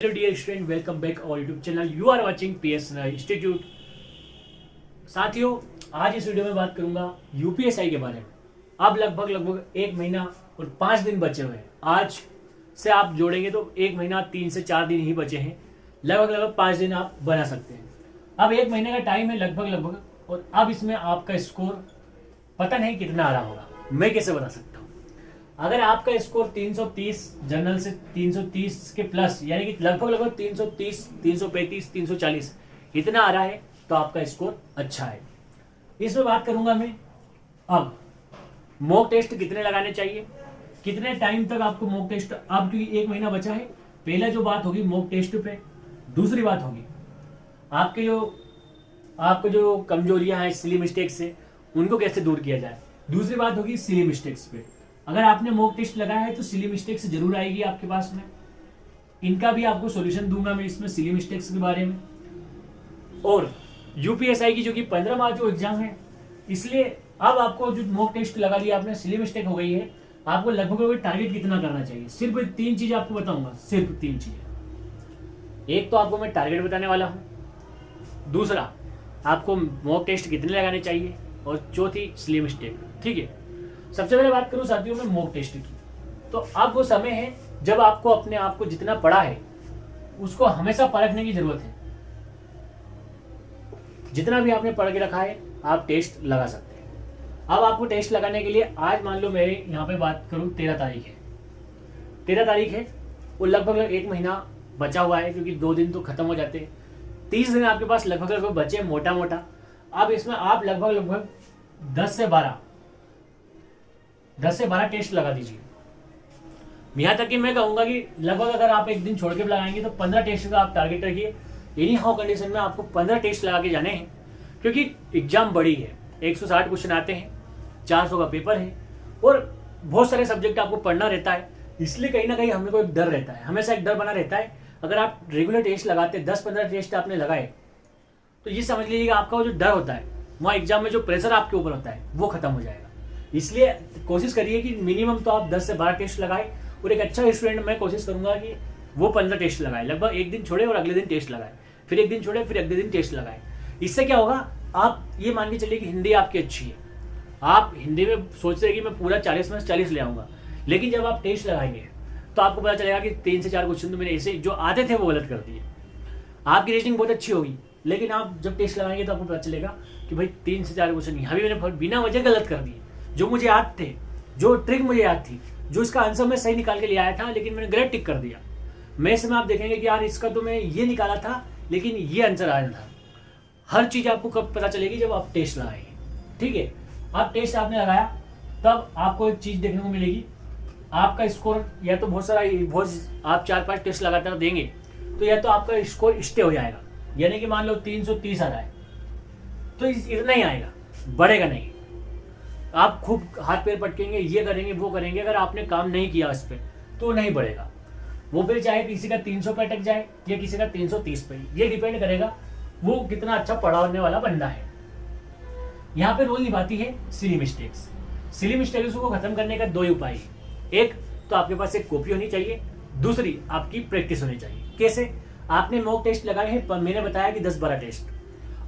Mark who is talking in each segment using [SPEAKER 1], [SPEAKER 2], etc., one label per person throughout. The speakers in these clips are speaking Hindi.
[SPEAKER 1] Hello dear student, welcome back our YouTube channel. You are watching PS Institute. साथियों, आज इस वीडियो में बात करूंगा यूपीएसआई के बारे में। अब लगभग एक महीना और 5 दिन बचे हुए हैं। आज से आप जोड़ेंगे तो एक महीना 3 से 4 दिन ही बचे हैं। लगभग 5 दिन आप बना सकते हैं। अब एक महीने का टाइम है लगभग, और अब इसमें आपका स्कोर पता नहीं कितना आ रहा होगा। मैं कैसे बता सकता हूँ? अगर आपका स्कोर 330 जनरल से 330 के प्लस, यानी कि लगभग 330, 335, 340 इतना आ रहा है तो आपका स्कोर अच्छा है। इसमें बात करूंगा मैं अब मॉक टेस्ट कितने लगाने चाहिए, कितने टाइम तक आपको मॉक टेस्ट, अब क्योंकि एक महीना बचा है। पहला जो बात होगी मॉक टेस्ट पे, दूसरी बात होगी आपके जो कमजोरियां हैं सिली मिस्टेक्स से, उनको कैसे दूर किया जाए। दूसरी बात होगी सिली मिस्टेक्स पे। अगर आपने मॉक टेस्ट लगाया है तो सिली मिस्टेक्स जरूर आएगी आपके पास में। इनका भी आपको सॉल्यूशन दूंगा मैं इसमें, सिली मिस्टेक्स के बारे में। और यूपीएसआई की जो कि 15 मार्च जो एग्जाम है, इसलिए अब आपको जो मॉक टेस्ट लगा लिया आपने, सिली मिस्टेक हो गई है, आपको लगभग टारगेट कितना करना चाहिए। सिर्फ 3 चीजें आपको बताऊंगा, सिर्फ 3 चीजें। एक तो आपको मैं टारगेट बताने वाला हूं, दूसरा आपको मॉक टेस्ट कितने लगाने चाहिए, और चौथी सिली मिस्टेक। ठीक है, सबसे पहले बात करूं साथियों में मॉक टेस्ट की। तो अब वो समय है जब आपको अपने आप को जितना पढ़ा है उसको हमेशा परखने की जरूरत है। जितना भी आपने पढ़ के रखा है आप टेस्ट लगा सकते हैं। अब आपको टेस्ट लगाने के लिए, आज मान लो मेरे यहाँ पे बात करूं 13 तारीख है, 13 तारीख है, वो लगभग एक महीना बचा हुआ है, क्योंकि 2 दिन तो खत्म हो जाते हैं। 30 दिन आपके पास लगभग बचे मोटा। अब इसमें आप लगभग 10 से 12 टेस्ट लगा दीजिए। यहाँ तक कि मैं कहूंगा कि लगभग अगर आप एक दिन छोड़ के लगाएंगे तो 15 टेस्ट का आप टारगेट रखिए। एनी हाउ कंडीशन में आपको 15 टेस्ट लगा के जाने हैं, क्योंकि एग्जाम बड़ी है, 160 क्वेश्चन आते हैं, 400 का पेपर है, और बहुत सारे सब्जेक्ट आपको पढ़ना रहता है। इसलिए कहीं ना कहीं हमें को एक डर रहता है, हमेशा एक डर बना रहता है। अगर आप रेगुलर टेस्ट लगाते, 10-15 टेस्ट आपने लगाए, तो ये समझ लीजिएगा आपका वो जो डर होता है, वहाँ एग्जाम में जो प्रेशर आपके ऊपर होता है वो खत्म हो जाएगा। इसलिए कोशिश करिए कि मिनिमम तो आप 10 से 12 टेस्ट लगाए, और एक अच्छा स्टूडेंट मैं कोशिश करूंगा कि वो 15 टेस्ट लगाए। लगभग एक दिन छोड़े और अगले दिन टेस्ट लगाए, फिर एक दिन छोड़े फिर अगले दिन टेस्ट लगाए। इससे क्या होगा, आप ये मान के चलिए कि हिंदी आपकी अच्छी है, आप हिंदी में सोच रहे हैं कि मैं पूरा 40 में से 40 ले आऊंगा, लेकिन जब आप टेस्ट लगाएंगे तो आपको पता चलेगा कि 3 से 4 क्वेश्चन तो मैंने ऐसे जो आते थे वो गलत कर दिए। आपकी रेटिंग बहुत अच्छी होगी, लेकिन आप जब टेस्ट लगाएंगे तो आपको पता चलेगा कि भाई 3 से 4 क्वेश्चन यहाँ भी मैंने बिना वजह गलत कर दिए। जो मुझे याद थे, जो ट्रिक मुझे याद थी, जो इसका आंसर मैं सही निकाल के ले आया था, लेकिन मैंने गलत टिक कर दिया। मैं इसमें आप देखेंगे कि यार इसका तो मैं ये निकाला था, लेकिन ये आंसर आया था। हर चीज आपको कब पता चलेगी, जब आप टेस्ट लगाएंगे। ठीक है, आप टेस्ट आपने लगाया तब आपको एक चीज देखने को मिलेगी, आपका स्कोर या तो आप 4-5 टेस्ट लगातार देंगे तो या तो आपका स्कोर स्टे हो जाएगा, यानी कि मान लो 330 आ रहा है तो इतना ही आएगा, बढ़ेगा नहीं। आप खूब हाथ पैर पटकेंगे, ये करेंगे वो करेंगे, अगर आपने काम नहीं किया इस पर तो नहीं बढ़ेगा। वो फिर चाहे किसी का 300 पे अटक जाए या किसी का 330 पे, ये डिपेंड करेगा वो कितना अच्छा पढ़ाने वाला बंदा है। यहाँ पे रोल निभाती है सिली मिस्टेक्स। सिली मिस्टेक्स को खत्म करने का 2 ही उपाय है। एक तो आपके पास एक कॉपी होनी चाहिए, दूसरी आपकी प्रैक्टिस होनी चाहिए। कैसे? आपने मॉक टेस्ट लगाए हैं, पर मैंने बताया कि 10-12 टेस्ट,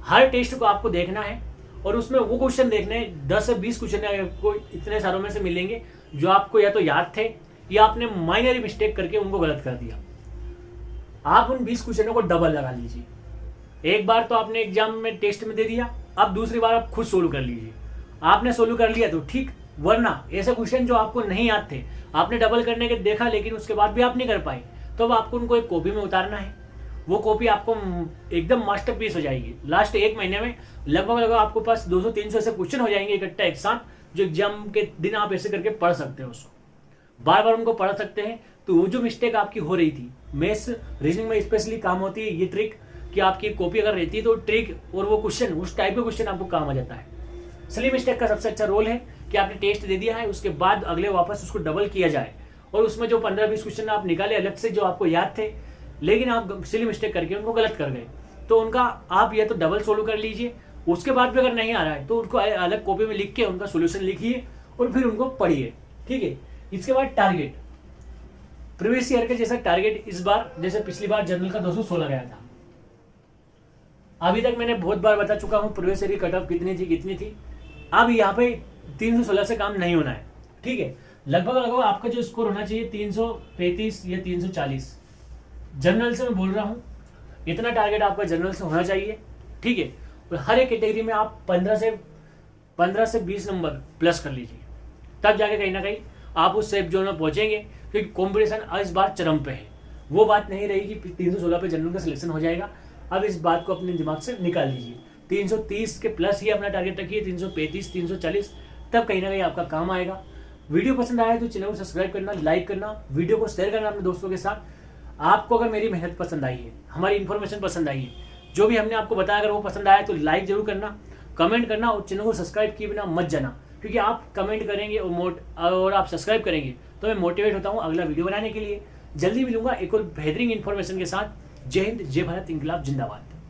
[SPEAKER 1] हर टेस्ट को आपको देखना है, और उसमें वो क्वेश्चन देखने 10 से 20 क्वेश्चन आपको इतने सारों में से मिलेंगे जो आपको या तो याद थे या आपने माइनर मिस्टेक करके उनको गलत कर दिया। आप उन 20 क्वेश्चनों को डबल लगा लीजिए। एक बार तो आपने एग्जाम में टेस्ट में दे दिया, अब दूसरी बार आप खुद सोल्व कर लीजिए। आपने सोल्व कर लिया तो ठीक, वरना ऐसे क्वेश्चन जो आपको नहीं याद थे, आपने डबल करने के देखा लेकिन उसके बाद भी आप नहीं कर पाए, तो अब आपको उनको एक कॉपी में उतारना है। वो कॉपी आपको एकदम मास्टरपीस हो जाएगी। लास्ट एक महीने में लगभग आपको पास 200-300 ऐसे क्वेश्चन हो जाएंगे इकट्ठा एक साथ, जो एग्जाम के दिन आप ऐसे करके पढ़ सकते हो, उसको बार बार उनको पढ़ सकते हैं। तो वो जो मिस्टेक आपकी हो रही थी, मैथ्स रीजनिंग में स्पेशली काम होती है ये ट्रिक, कि आपकी कॉपी अगर रहती है तो ट्रिक और वो क्वेश्चन, उस टाइप का क्वेश्चन आपको काम आ जाता है। सिली मिस्टेक का सबसे अच्छा रोल है कि आपने टेस्ट दे दिया है, उसके बाद अगले वापस उसको डबल किया जाए, और उसमें जो 15-20 क्वेश्चन आप निकाले अलग से जो आपको याद थे, लेकिन आप सिली मिस्टेक करके उनको गलत कर गए, तो उनका आप या तो डबल सोल्व कर लीजिए। उसके बाद भी अगर नहीं आ रहा है तो उनको अलग कॉपी में लिख के उनका सोल्यूशन लिखिए और फिर उनको पढ़िए। ठीक है, इसके बाद टारगेट। प्रीवियस ईयर के जैसा टारगेट इस बार, जैसे पिछली बार जनरल का 216 गया था। अभी तक मैंने बहुत बार बता चुका हूँ प्रीवियस ईयर की कट ऑफ कितनी थी। अब यहाँ पे 316 से काम नहीं होना है, ठीक है। लगभग आपका जो स्कोर होना चाहिए 335 या 340, जनरल से मैं बोल रहा हूँ, इतना टारगेट आपका जनरल से होना चाहिए, ठीक है। और हर एक कैटेगरी में आप 15 से 20 नंबर प्लस कर लीजिए, तब जाके कहीं ना कहीं आप उस सेफ जोन में पहुंचेंगे, क्योंकि कॉम्पिटिशन इस बार चरम पे है। वो बात नहीं रही कि 316 पे जनरल का सिलेक्शन हो जाएगा। अब इस बात को अपने दिमाग से निकाल लीजिए, 330 के प्लस ही अपना टारगेट रखिए, 335 340, तब कहीं ना कहीं आपका काम आएगा। वीडियो पसंद आया तो चैनल को सब्सक्राइब करना, लाइक करना, वीडियो को शेयर करना अपने दोस्तों के साथ। आपको अगर मेरी मेहनत पसंद आई है, हमारी इन्फॉर्मेशन पसंद आई है, जो भी हमने आपको बताया अगर वो पसंद आया तो लाइक जरूर करना, कमेंट करना, और चैनल को सब्सक्राइब किए बिना मत जाना, क्योंकि आप कमेंट करेंगे और आप सब्सक्राइब करेंगे तो मैं मोटिवेट होता हूँ अगला वीडियो बनाने के लिए। जल्दी मिलूंगा एक और बेहतरीन इन्फॉर्मेशन के साथ। जय हिंद, जय भारत, इंकलाब जिंदाबाद।